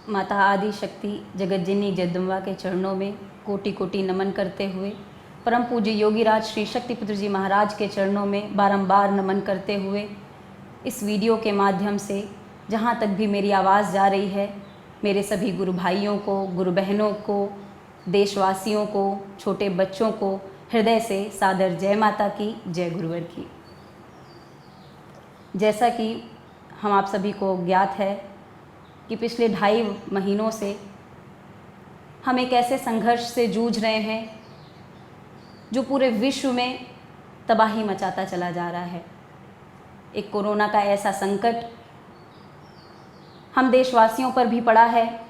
माता आदि शक्ति जगज्जननी जगदम्बा के चरणों में कोटि कोटि नमन करते हुए, परम पूज्य योगीराज श्री शक्तिपुत्र जी महाराज के चरणों में बारंबार नमन करते हुए, इस वीडियो के माध्यम से जहाँ तक भी मेरी आवाज़ जा रही है, मेरे सभी गुरु भाइयों को, गुरु बहनों को, देशवासियों को, छोटे बच्चों को हृदय से सादर जय माता की, जय गुरुवर की। जैसा कि हम आप सभी को ज्ञात है कि पिछले 2.5 महीनों से हम एक ऐसे संघर्ष से जूझ रहे हैं जो पूरे विश्व में तबाही मचाता चला जा रहा है। एक कोरोना का ऐसा संकट हम देशवासियों पर भी पड़ा है,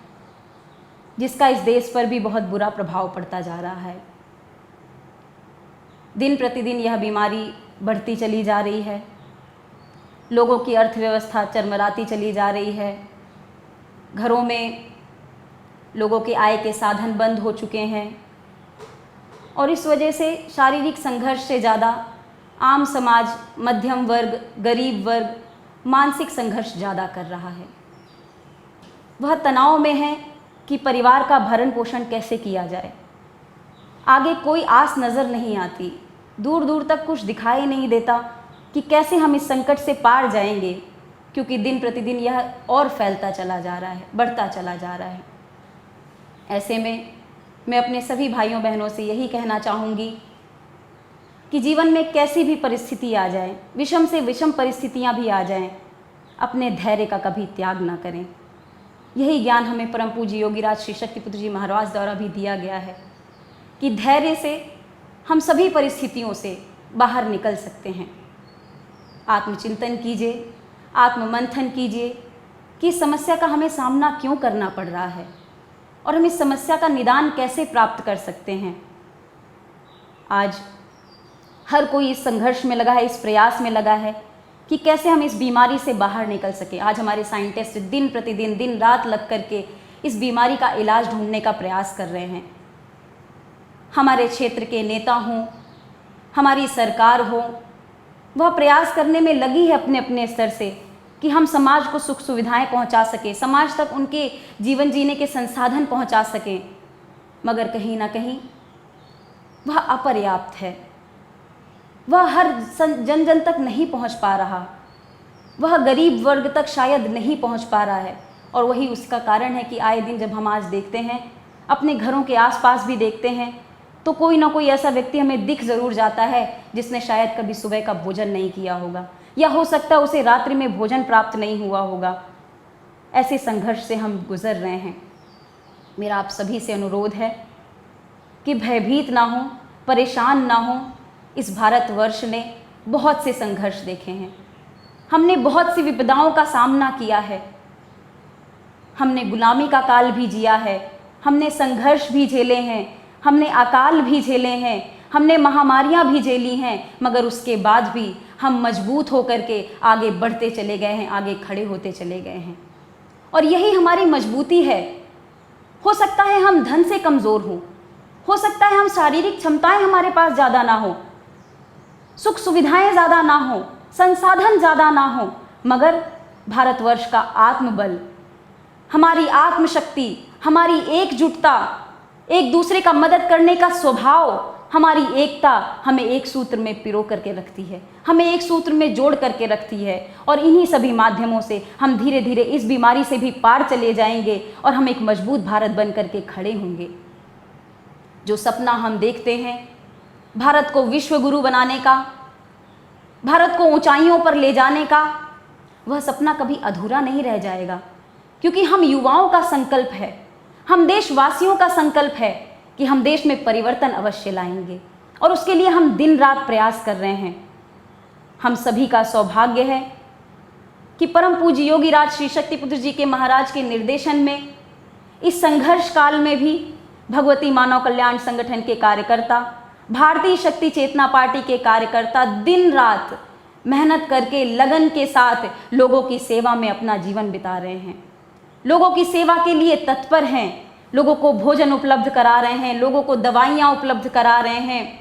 जिसका इस देश पर भी बहुत बुरा प्रभाव पड़ता जा रहा है। दिन प्रतिदिन यह बीमारी बढ़ती चली जा रही है, लोगों की अर्थव्यवस्था चरमराती चली जा रही है, घरों में लोगों के आय के साधन बंद हो चुके हैं और इस वजह से शारीरिक संघर्ष से ज़्यादा आम समाज, मध्यम वर्ग, गरीब वर्ग मानसिक संघर्ष ज़्यादा कर रहा है। वह तनाव में है कि परिवार का भरण पोषण कैसे किया जाए। आगे कोई आस नज़र नहीं आती, दूर दूर तक कुछ दिखाई नहीं देता कि कैसे हम इस संकट से पार जाएंगे, क्योंकि दिन प्रतिदिन यह और फैलता चला जा रहा है, बढ़ता चला जा रहा है। ऐसे में मैं अपने सभी भाइयों बहनों से यही कहना चाहूँगी कि जीवन में कैसी भी परिस्थिति आ जाए, विषम से विषम परिस्थितियाँ भी आ जाएं, अपने धैर्य का कभी त्याग ना करें। यही ज्ञान हमें परम पूज्य योगीराज श्री शक्तिपुत्र जी महाराज द्वारा भी दिया गया है कि धैर्य से हम सभी परिस्थितियों से बाहर निकल सकते हैं। आत्मचिंतन कीजिए, आत्ममंथन कीजिए कि इस समस्या का हमें सामना क्यों करना पड़ रहा है और हम इस समस्या का निदान कैसे प्राप्त कर सकते हैं। आज हर कोई इस संघर्ष में लगा है, इस प्रयास में लगा है कि कैसे हम इस बीमारी से बाहर निकल सके। आज हमारे साइंटिस्ट दिन प्रतिदिन, दिन रात लग करके इस बीमारी का इलाज ढूंढने का प्रयास कर रहे हैं। हमारे क्षेत्र के नेता हों, हमारी सरकार हो, वह प्रयास करने में लगी है अपने अपने स्तर से कि हम समाज को सुख सुविधाएं पहुंचा सकें, समाज तक उनके जीवन जीने के संसाधन पहुंचा सकें, मगर कहीं ना कहीं वह अपर्याप्त है। वह हर जन जन तक नहीं पहुंच पा रहा, वह गरीब वर्ग तक शायद नहीं पहुंच पा रहा है। और वही उसका कारण है कि आए दिन जब हम आज देखते हैं, अपने घरों के आसपास भी देखते हैं, तो कोई ना कोई ऐसा व्यक्ति हमें दिख ज़रूर जाता है जिसने शायद कभी सुबह का भोजन नहीं किया होगा, या हो सकता है उसे रात्रि में भोजन प्राप्त नहीं हुआ होगा। ऐसे संघर्ष से हम गुजर रहे हैं। मेरा आप सभी से अनुरोध है कि भयभीत ना हो, परेशान ना हो। इस भारतवर्ष ने बहुत से संघर्ष देखे हैं, हमने बहुत सी विपदाओं का सामना किया है, हमने गुलामी का काल भी जिया है, हमने संघर्ष भी झेले हैं, हमने अकाल भी झेले हैं, हमने महामारियां भी झेली हैं, मगर उसके बाद भी हम मजबूत होकर के आगे बढ़ते चले गए हैं, आगे खड़े होते चले गए हैं। और यही हमारी मजबूती है। हो सकता है हम धन से कमज़ोर हों, हो सकता है हम शारीरिक क्षमताएं हमारे पास ज़्यादा ना हो, सुख सुविधाएं ज़्यादा ना हो, संसाधन ज़्यादा ना हो, मगर भारतवर्ष का आत्मबल, हमारी आत्मशक्ति, हमारी एकजुटता, एक दूसरे का मदद करने का स्वभाव, हमारी एकता हमें एक सूत्र में पिरो करके रखती है, हमें एक सूत्र में जोड़ करके रखती है। और इन्हीं सभी माध्यमों से हम धीरे धीरे इस बीमारी से भी पार चले जाएंगे और हम एक मजबूत भारत बन करके खड़े होंगे। जो सपना हम देखते हैं भारत को विश्व गुरु बनाने का, भारत को ऊंचाइयों पर ले जाने का, वह सपना कभी अधूरा नहीं रह जाएगा, क्योंकि हम युवाओं का संकल्प है, हम देशवासियों का संकल्प है कि हम देश में परिवर्तन अवश्य लाएंगे और उसके लिए हम दिन रात प्रयास कर रहे हैं। हम सभी का सौभाग्य है कि परम पूज्य योगीराज श्री शक्तिपुत्र जी के महाराज के निर्देशन में इस संघर्ष काल में भी भगवती मानव कल्याण संगठन के कार्यकर्ता, भारतीय शक्ति चेतना पार्टी के कार्यकर्ता दिन रात मेहनत करके लगन के साथ लोगों की सेवा में अपना जीवन बिता रहे हैं, लोगों की सेवा के लिए तत्पर हैं, लोगों को भोजन उपलब्ध करा रहे हैं, लोगों को दवाइयाँ उपलब्ध करा रहे हैं।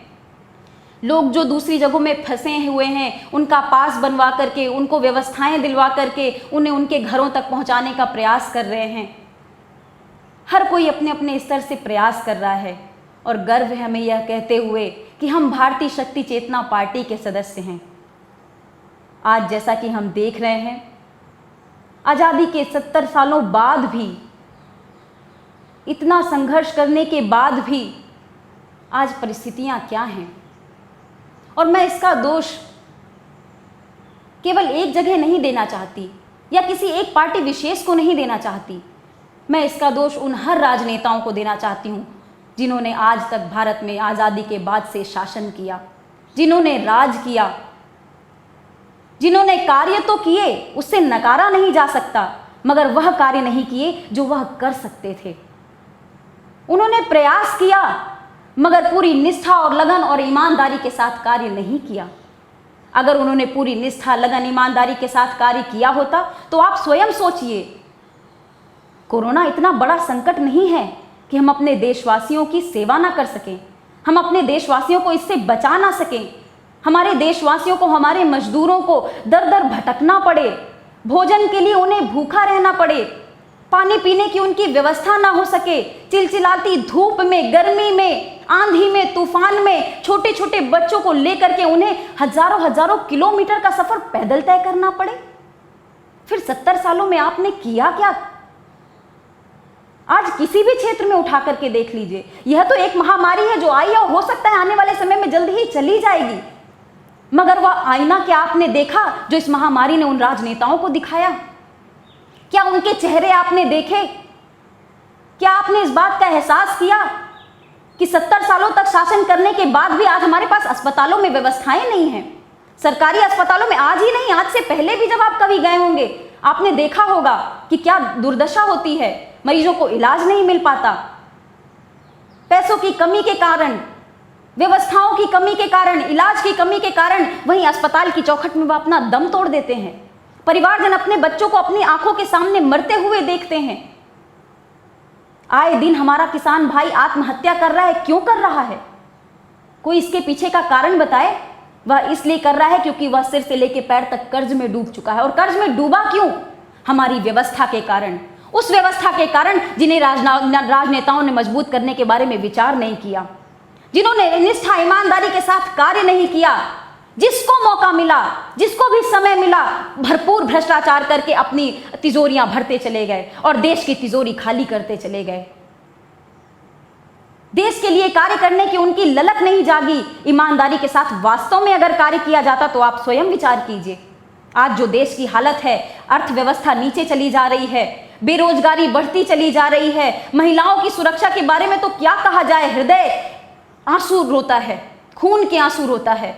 लोग जो दूसरी जगहों में फंसे हुए हैं उनका पास बनवा करके, उनको व्यवस्थाएं दिलवा करके उन्हें उनके घरों तक पहुंचाने का प्रयास कर रहे हैं। हर कोई अपने अपने स्तर से प्रयास कर रहा है और गर्व है हमें यह कहते हुए कि हम भारतीय शक्ति चेतना पार्टी के सदस्य हैं। आज जैसा कि हम देख रहे हैं, आज़ादी के 70 सालों बाद भी, इतना संघर्ष करने के बाद भी आज परिस्थितियां क्या हैं। और मैं इसका दोष केवल एक जगह नहीं देना चाहती या किसी एक पार्टी विशेष को नहीं देना चाहती। मैं इसका दोष उन हर राजनेताओं को देना चाहती हूँ जिन्होंने आज तक भारत में आज़ादी के बाद से शासन किया, जिन्होंने राज किया, जिन्होंने कार्य तो किए, उससे नकारा नहीं जा सकता, मगर वह कार्य नहीं किए जो वह कर सकते थे। उन्होंने प्रयास किया मगर पूरी निष्ठा और लगन और ईमानदारी के साथ कार्य नहीं किया। अगर उन्होंने पूरी निष्ठा, लगन, ईमानदारी के साथ कार्य किया होता तो आप स्वयं सोचिए, कोरोना इतना बड़ा संकट नहीं है कि हम अपने देशवासियों की सेवा ना कर सकें, हम अपने देशवासियों को इससे बचा ना सकें, हमारे देशवासियों को, हमारे मजदूरों को दर दर भटकना पड़े, भोजन के लिए उन्हें भूखा रहना पड़े, पानी पीने की उनकी व्यवस्था ना हो सके, चिलचिलाती धूप में, गर्मी में, आंधी में, तूफान में छोटे छोटे बच्चों को लेकर के उन्हें हजारों हजारों किलोमीटर का सफर पैदल तय करना पड़े। फिर 70 सालों में आपने किया क्या? आज किसी भी क्षेत्र में उठा करके देख लीजिए, यह तो एक महामारी है जो आई और हो सकता है आने वाले समय में जल्द ही चली जाएगी, मगर वह आईना क्या आपने देखा जो इस महामारी ने उन राजनेताओं को दिखाया? क्या उनके चेहरे आपने देखे? क्या आपने इस बात का एहसास किया कि 70 सालों तक शासन करने के बाद भी आज हमारे पास अस्पतालों में व्यवस्थाएं नहीं हैं? सरकारी अस्पतालों में आज ही नहीं, आज से पहले भी जब आप कभी गए होंगे आपने देखा होगा कि क्या दुर्दशा होती है, मरीजों को इलाज नहीं मिल पाता, पैसों की कमी के कारण, व्यवस्थाओं की कमी के कारण, इलाज की कमी के कारण वहीं अस्पताल की चौखट में वह अपना दम तोड़ देते हैं। परिवारजन अपने बच्चों को अपनी आंखों के सामने मरते हुए देखते हैं। आए दिन हमारा किसान भाई आत्महत्या कर रहा है, क्यों कर रहा है? कोई इसके पीछे का कारण बताए। वह इसलिए कर रहा है क्योंकि वह सिर से लेकर पैर तक कर्ज में डूब चुका है। और कर्ज में डूबा क्यों? हमारी व्यवस्था के कारण, उस व्यवस्था के कारण जिन्हें राजनेताओं ने मजबूत करने के बारे में विचार नहीं किया, जिन्होंने निष्ठा, ईमानदारी के साथ कार्य नहीं किया, जिसको मौका मिला, जिसको भी समय मिला, भरपूर भ्रष्टाचार करके अपनी तिजोरियां भरते चले गए और देश की तिजोरी खाली करते चले गए। देश के लिए कार्य करने की उनकी ललक नहीं जागी। ईमानदारी के साथ वास्तव में अगर कार्य किया जाता तो आप स्वयं विचार कीजिए। आज जो देश की हालत है, अर्थव्यवस्था नीचे चली जा रही है, बेरोजगारी बढ़ती चली जा रही है, महिलाओं की सुरक्षा के बारे में तो क्या कहा जाए, हृदय आंसू रोता है, खून के आंसू रोता है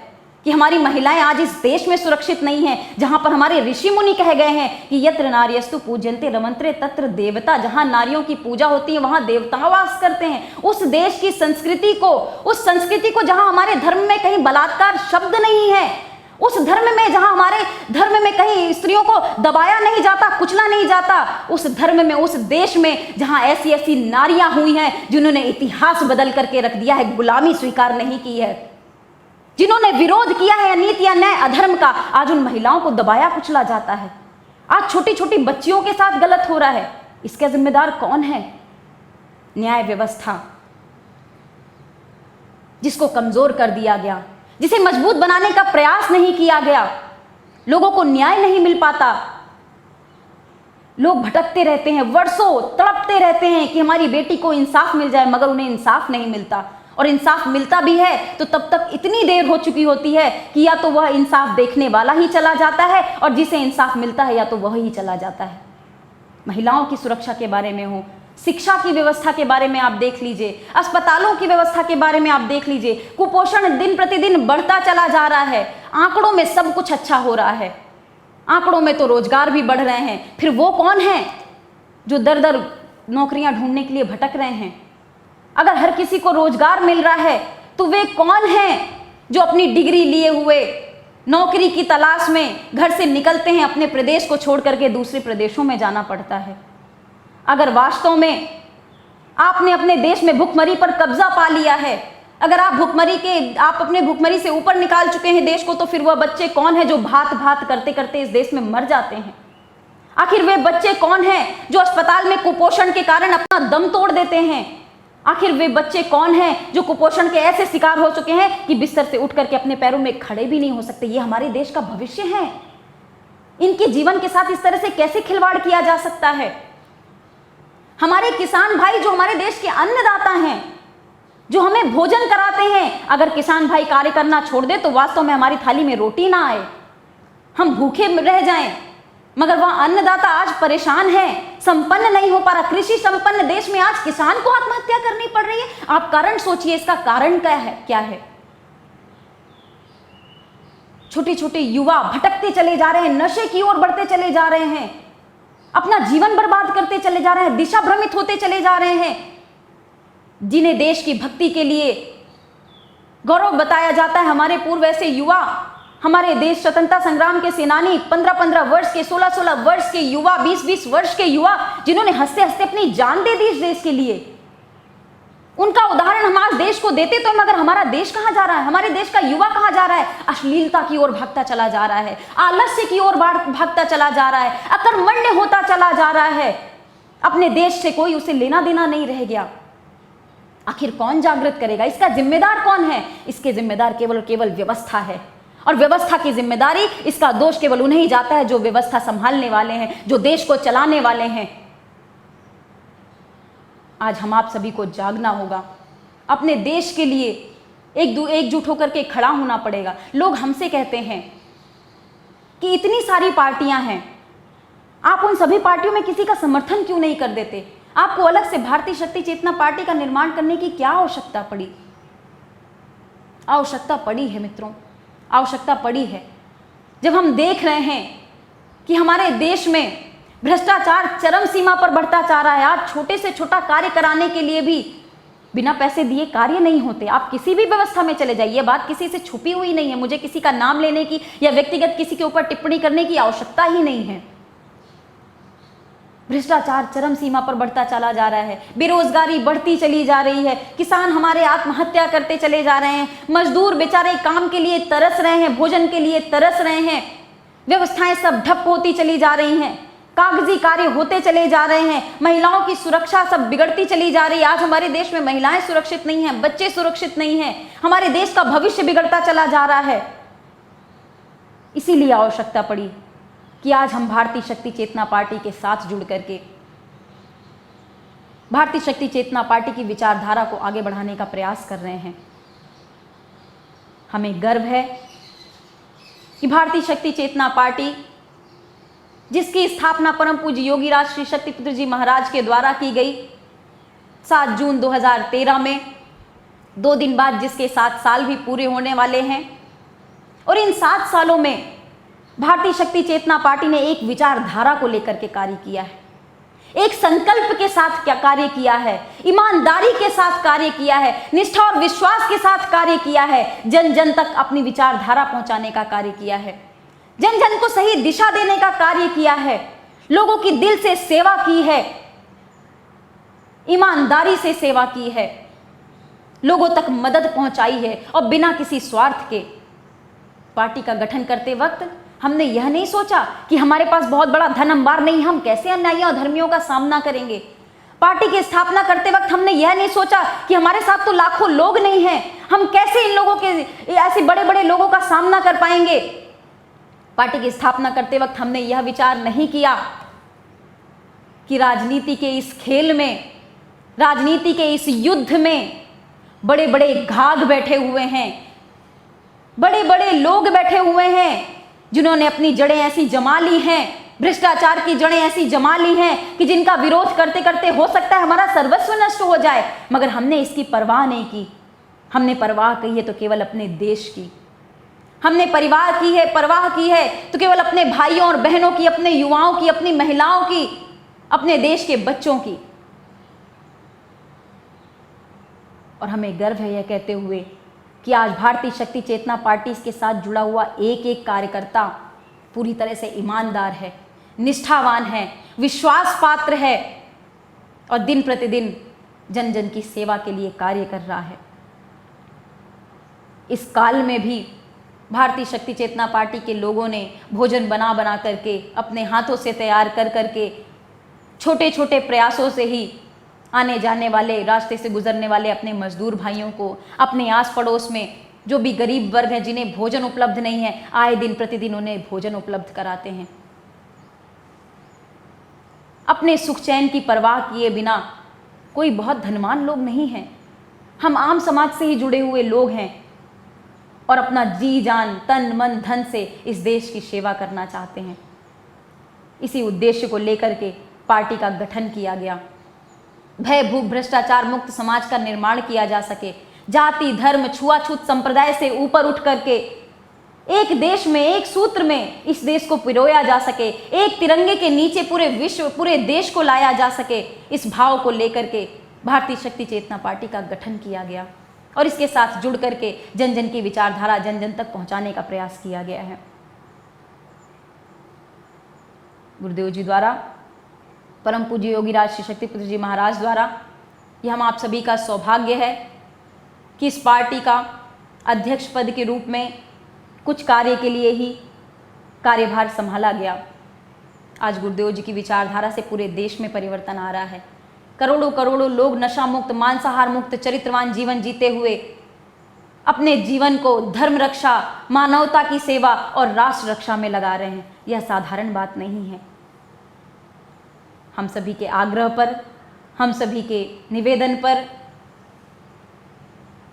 कि हमारी महिलाएं आज इस देश में सुरक्षित नहीं हैं, जहां पर हमारे ऋषि मुनि कह गए हैं कि यत्र नार्यस्तु पूज्यन्ते रमन्ते तत्र देवता, जहां नारियों की पूजा होती है वहां देवता वास करते हैं। उस देश की संस्कृति को, उस संस्कृति को जहां हमारे धर्म में कहीं बलात्कार शब्द नहीं है, उस धर्म में जहां हमारे धर्म में कहीं स्त्रियों को दबाया नहीं जाता, कुचला नहीं जाता, उस धर्म में, उस देश में जहां ऐसी ऐसी नारियां हुई हैं जिन्होंने इतिहास बदल करके रख दिया है, गुलामी स्वीकार नहीं की है, जिन्होंने विरोध किया है अनीति या न्याय अधर्म का, आज उन महिलाओं को दबाया कुचला जाता है। आज छोटी छोटी बच्चियों के साथ गलत हो रहा है। इसका जिम्मेदार कौन है? न्याय व्यवस्था, जिसको कमजोर कर दिया गया, जिसे मजबूत बनाने का प्रयास नहीं किया गया। लोगों को न्याय नहीं मिल पाता, लोग भटकते रहते हैं, वर्षों तड़पते रहते हैं कि हमारी बेटी को इंसाफ मिल जाए, मगर उन्हें इंसाफ नहीं मिलता। और इंसाफ मिलता भी है तो तब तक इतनी देर हो चुकी होती है कि या तो वह इंसाफ देखने वाला ही चला जाता है और जिसे इंसाफ मिलता है या तो वह ही चला जाता है। महिलाओं की सुरक्षा के बारे में हो, शिक्षा की व्यवस्था के बारे में आप देख लीजिए, अस्पतालों की व्यवस्था के बारे में आप देख लीजिए। कुपोषण दिन प्रतिदिन बढ़ता चला जा रहा है। आंकड़ों में सब कुछ अच्छा हो रहा है, आंकड़ों में तो रोजगार भी बढ़ रहे हैं। फिर वो कौन है जो दर दर नौकरियां ढूंढने के लिए भटक रहे हैं? अगर हर किसी को रोजगार मिल रहा है तो वे कौन हैं जो अपनी डिग्री लिए हुए नौकरी की तलाश में घर से निकलते हैं, अपने प्रदेश को छोड़ करके दूसरे प्रदेशों में जाना पड़ता है? अगर वास्तव में आपने अपने देश में भुखमरी पर कब्जा पा लिया है, अगर आप अपने भुखमरी से ऊपर निकाल चुके हैं देश को, तो फिर वह बच्चे कौन है जो भात भात करते करते इस देश में मर जाते हैं? आखिर वे बच्चे कौन हैं जो अस्पताल में कुपोषण के कारण अपना दम तोड़ देते हैं? आखिर वे बच्चे कौन हैं जो कुपोषण के ऐसे शिकार हो चुके हैं कि बिस्तर से उठ करके अपने पैरों में खड़े भी नहीं हो सकते? ये हमारे देश का भविष्य है। इनके जीवन के साथ इस तरह से कैसे खिलवाड़ किया जा सकता है? हमारे किसान भाई जो हमारे देश के अन्नदाता हैं, जो हमें भोजन कराते हैं, अगर किसान भाई कार्य करना छोड़ दे तो वास्तव में हमारी थाली में रोटी ना आए, हम भूखे रह जाएं। मगर वह अन्नदाता आज परेशान है, संपन्न नहीं हो पा रहा। कृषि संपन्न देश में आज किसान को आत्महत्या करनी पड़ रही है। आप कारण सोचिए, इसका कारण क्या है? छोटे छोटे युवा भटकते चले जा रहे हैं, नशे की ओर बढ़ते चले जा रहे हैं, अपना जीवन बर्बाद करते चले जा रहे हैं, दिशा भ्रमित होते चले जा रहे हैं। जिन्हें देश की भक्ति के लिए गौरव बताया जाता है, हमारे पूर्व ऐसे युवा, हमारे देश स्वतंत्रता संग्राम के सेनानी, 15-15 वर्ष के, 16-16 वर्ष के युवा, 20-20 वर्ष के युवा, जिन्होंने हंसते हंसते अपनी जान दे दी इस देश के लिए, उनका उदाहरण हम आज देश को देते तो, मगर हमारा देश कहां जा रहा है? हमारे देश का युवा कहां जा रहा है? अश्लीलता की ओर भागता चला जा रहा है, आलस्य की ओर भागता चला जा रहा है, अकर्मण्य होता चला जा रहा है। अपने देश से कोई उसे लेना देना नहीं रह गया। आखिर कौन जागृत करेगा? इसका जिम्मेदार कौन है? इसके जिम्मेदार केवल व्यवस्था है, और व्यवस्था की जिम्मेदारी, इसका दोष केवल उन्हें ही जाता है जो व्यवस्था संभालने वाले हैं, जो देश को चलाने वाले हैं। आज हम आप सभी को जागना होगा, अपने देश के लिए एकजुट होकर के खड़ा होना पड़ेगा। लोग हमसे कहते हैं कि इतनी सारी पार्टियां हैं, आप उन सभी पार्टियों में किसी का समर्थन क्यों नहीं कर देते? आपको अलग से भारतीय शक्ति चेतना पार्टी का निर्माण करने की क्या आवश्यकता पड़ी? आवश्यकता पड़ी है मित्रों, आवश्यकता पड़ी है। जब हम देख रहे हैं कि हमारे देश में भ्रष्टाचार चरम सीमा पर बढ़ता जा रहा है, आज छोटे से छोटा कार्य कराने के लिए भी बिना पैसे दिए कार्य नहीं होते। आप किसी भी व्यवस्था में चले जाइए, बात किसी से छुपी हुई नहीं है। मुझे किसी का नाम लेने की या व्यक्तिगत किसी के ऊपर टिप्पणी करने की आवश्यकता ही नहीं है। भ्रष्टाचार चरम सीमा पर बढ़ता चला जा रहा है, बेरोजगारी बढ़ती चली जा रही है, किसान हमारे आत्महत्या करते चले जा रहे हैं, मजदूर बेचारे काम के लिए तरस रहे हैं, भोजन के लिए तरस रहे हैं, व्यवस्थाएं सब ठप होती चली जा रही हैं, कागजी कार्य होते चले जा रहे हैं, महिलाओं की सुरक्षा सब बिगड़ती चली जा रही है। आज हमारे देश में महिलाएं सुरक्षित नहीं हैं, बच्चे सुरक्षित नहीं हैं, हमारे देश का भविष्य बिगड़ता चला जा रहा है। इसीलिए आवश्यकता पड़ी कि आज हम भारतीय शक्ति चेतना पार्टी के साथ जुड़ करके भारतीय शक्ति चेतना पार्टी की विचारधारा को आगे बढ़ाने का प्रयास कर रहे हैं। हमें गर्व है कि भारतीय शक्ति चेतना पार्टी, जिसकी स्थापना परम पूज्य योगी राज श्री शक्तिपुत्र जी महाराज के द्वारा की गई 7 जून 2013 में, 2 दिन बाद जिसके 7 साल भी पूरे होने वाले हैं, और इन 7 सालों में भारतीय शक्ति चेतना पार्टी ने एक विचारधारा को लेकर के कार्य किया है, एक संकल्प के साथ क्या कार्य किया है, ईमानदारी के साथ कार्य किया है, निष्ठा और विश्वास के साथ कार्य किया है, जन जन तक अपनी विचारधारा पहुंचाने का कार्य किया है, जन जन को सही दिशा देने का कार्य किया है, लोगों की दिल से सेवा की है, ईमानदारी से सेवा की है, लोगों तक मदद पहुंचाई है, और बिना किसी स्वार्थ के। पार्टी का गठन करते वक्त हमने यह नहीं सोचा कि हमारे पास बहुत बड़ा धन अंबार नहीं, हम कैसे अन्यायियों और धर्मियों का सामना करेंगे। पार्टी की स्थापना करते वक्त हमने यह नहीं सोचा कि हमारे साथ तो लाखों लोग नहीं हैं, हम कैसे इन लोगों के, ऐसे बड़े बड़े लोगों का सामना कर पाएंगे। पार्टी की स्थापना करते वक्त हमने यह विचार नहीं किया कि राजनीति के इस खेल में, राजनीति के इस युद्ध में बड़े बड़े घाघ बैठे हुए हैं, बड़े बड़े लोग बैठे हुए हैं, जिन्होंने अपनी जड़ें ऐसी जमा ली हैं, भ्रष्टाचार की जड़ें ऐसी जमा ली हैं कि जिनका विरोध करते करते हो सकता है हमारा सर्वस्व नष्ट हो जाए, मगर हमने इसकी परवाह नहीं की। हमने परवाह की है तो केवल अपने देश की, हमने परिवार की है, परवाह की है तो केवल अपने भाइयों और बहनों की, अपने युवाओं की, अपनी महिलाओं की, अपने देश के बच्चों की। और हमें गर्व है यह कहते हुए कि आज भारतीय शक्ति चेतना पार्टी के साथ जुड़ा हुआ एक एक कार्यकर्ता पूरी तरह से ईमानदार है, निष्ठावान है, विश्वास पात्र है, और दिन प्रतिदिन जन जन की सेवा के लिए कार्य कर रहा है। इस काल में भी भारतीय शक्ति चेतना पार्टी के लोगों ने भोजन बना बना करके, अपने हाथों से तैयार कर करके, छोटे छोटे प्रयासों से ही आने जाने वाले, रास्ते से गुजरने वाले अपने मजदूर भाइयों को, अपने आस पड़ोस में जो भी गरीब वर्ग हैं जिन्हें भोजन उपलब्ध नहीं है, आए दिन प्रतिदिन उन्हें भोजन उपलब्ध कराते हैं। अपने सुख चैन की परवाह किए बिना, कोई बहुत धनवान लोग नहीं हैं, हम आम समाज से ही जुड़े हुए लोग हैं और अपना जी जान तन मन धन से इस देश की सेवा करना चाहते हैं। इसी उद्देश्य को लेकर के पार्टी का गठन किया गया। भय भूख भ्रष्टाचार मुक्त समाज का निर्माण किया जा सके, जाति धर्म छुआछूत संप्रदाय से ऊपर उठ करके एक देश में, एक सूत्र में इस देश को पिरोया जा सके, एक तिरंगे के नीचे पूरे विश्व, पूरे देश को लाया जा सके, इस भाव को लेकर के भारतीय शक्ति चेतना पार्टी का गठन किया गया और इसके साथ जुड़ करके जन जन की विचारधारा जन जन तक पहुंचाने का प्रयास किया गया है। गुरुदेव जी द्वारा, परम पूज्य योगी राज श्री शक्तिपुत्र जी महाराज द्वारा यह हम आप सभी का सौभाग्य है कि इस पार्टी का अध्यक्ष पद के रूप में कुछ कार्य के लिए ही कार्यभार संभाला गया। आज गुरुदेव जी की विचारधारा से पूरे देश में परिवर्तन आ रहा है। करोड़ों करोड़ों लोग नशा मुक्त, मांसाहार मुक्त, चरित्रवान जीवन जीते हुए अपने जीवन को धर्म रक्षा, मानवता की सेवा और राष्ट्र रक्षा में लगा रहे हैं। यह साधारण बात नहीं है। हम सभी के आग्रह पर, हम सभी के निवेदन पर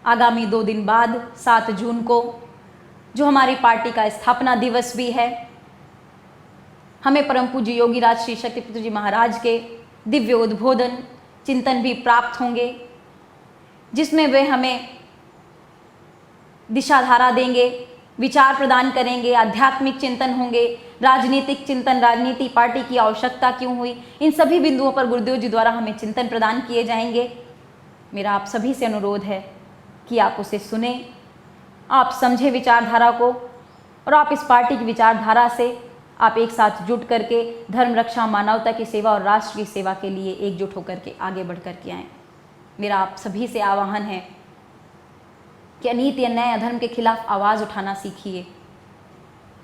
आगामी 2 दिन बाद 7 जून को, जो हमारी पार्टी का स्थापना दिवस भी है, हमें परम पूज्य योगी राज श्री शक्तिपुत्र जी महाराज के दिव्य उद्बोधन चिंतन भी प्राप्त होंगे, जिसमें वे हमें दिशाधारा देंगे, विचार प्रदान करेंगे, आध्यात्मिक चिंतन होंगे, राजनीतिक चिंतन, राजनीति पार्टी की आवश्यकता क्यों हुई, इन सभी बिंदुओं पर गुरुदेव जी द्वारा हमें चिंतन प्रदान किए जाएंगे। मेरा आप सभी से अनुरोध है कि आप उसे सुने, आप समझे विचारधारा को और आप इस पार्टी की विचारधारा से आप एक साथ जुट करके धर्म रक्षा, मानवता की सेवा और राष्ट्र की सेवा के लिए एकजुट होकर के आगे बढ़ कर के आएँ। मेरा आप सभी से आह्वान है कि अनीति, अन्याय, अधर्म के खिलाफ आवाज़ उठाना सीखिए,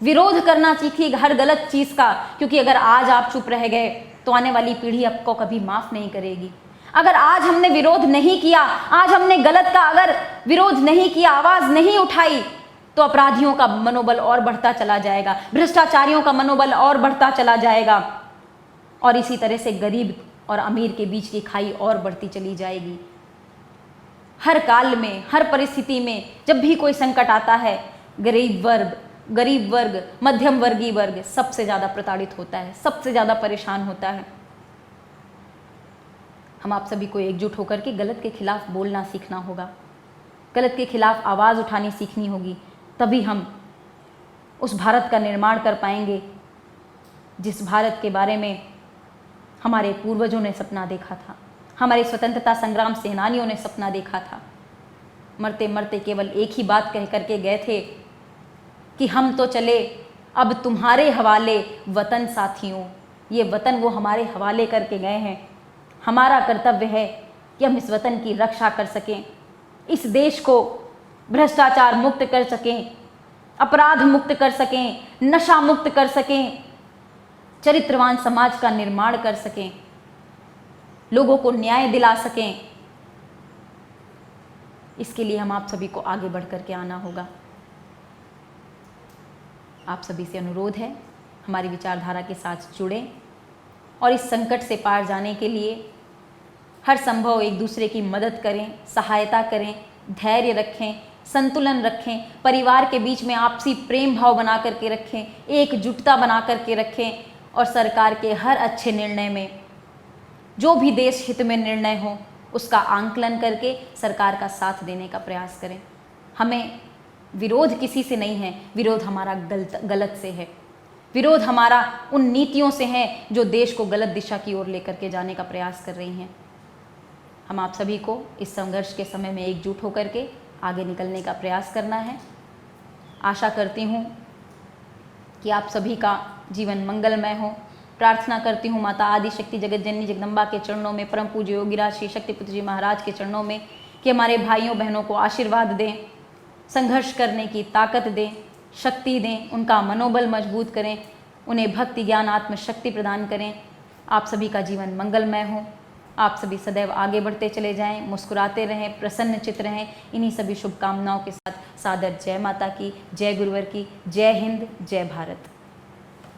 विरोध करना सीखिए हर गलत चीज़ का, क्योंकि अगर आज आप चुप रह गए तो आने वाली पीढ़ी आपको कभी माफ़ नहीं करेगी। अगर आज हमने विरोध नहीं किया, आज हमने गलत का अगर विरोध नहीं किया, आवाज़ नहीं उठाई, तो अपराधियों का मनोबल और बढ़ता चला जाएगा, भ्रष्टाचारियों का मनोबल और बढ़ता चला जाएगा और इसी तरह से गरीब और अमीर के बीच की खाई और बढ़ती चली जाएगी। हर काल में, हर परिस्थिति में जब भी कोई संकट आता है, गरीब वर्ग, मध्यम वर्गीय वर्ग सबसे ज़्यादा प्रताड़ित होता है, सबसे ज़्यादा परेशान होता है। हम आप सभी को एकजुट होकर के गलत के खिलाफ बोलना सीखना होगा, गलत के खिलाफ आवाज़ उठानी सीखनी होगी, तभी हम उस भारत का निर्माण कर पाएंगे जिस भारत के बारे में हमारे पूर्वजों ने सपना देखा था, हमारे स्वतंत्रता संग्राम सेनानियों ने सपना देखा था। मरते मरते केवल एक ही बात कह करके गए थे कि हम तो चले अब तुम्हारे हवाले वतन साथियों। ये वतन वो हमारे हवाले करके गए हैं। हमारा कर्तव्य है कि हम इस वतन की रक्षा कर सकें, इस देश को भ्रष्टाचार मुक्त कर सकें, अपराध मुक्त कर सकें, नशा मुक्त कर सकें, चरित्रवान समाज का निर्माण कर सकें, लोगों को न्याय दिला सकें। इसके लिए हम आप सभी को आगे बढ़ कर के आना होगा। आप सभी से अनुरोध है, हमारी विचारधारा के साथ जुड़ें और इस संकट से पार जाने के लिए हर संभव एक दूसरे की मदद करें, सहायता करें, धैर्य रखें, संतुलन रखें, परिवार के बीच में आपसी प्रेम भाव बना करके रखें, एकजुटता बना करके रखें और सरकार के हर अच्छे निर्णय में, जो भी देश हित में निर्णय हो, उसका आंकलन करके सरकार का साथ देने का प्रयास करें। हमें विरोध किसी से नहीं है, विरोध हमारा गलत से है, विरोध हमारा उन नीतियों से है जो देश को गलत दिशा की ओर लेकर के जाने का प्रयास कर रही हैं। हम आप सभी को इस संघर्ष के समय में एकजुट होकर के आगे निकलने का प्रयास करना है। आशा करती हूँ कि आप सभी का जीवन मंगलमय हो। प्रार्थना करती हूँ माता आदि शक्ति जगत जननी जगदम्बा के चरणों में, परम पूज्य योगीराज श्री शक्तिपुत्र जी महाराज के चरणों में कि हमारे भाइयों बहनों को आशीर्वाद दें, संघर्ष करने की ताकत दें, शक्ति दें, उनका मनोबल मजबूत करें, उन्हें भक्ति ज्ञान आत्मशक्ति प्रदान करें। आप सभी का जीवन मंगलमय हो, आप सभी सदैव आगे बढ़ते चले जाएं, मुस्कुराते रहें, प्रसन्नचित्त रहें। इन्हीं सभी शुभकामनाओं के साथ सादर जय माता की, जय गुरुवर की, जय हिंद, जय भारत।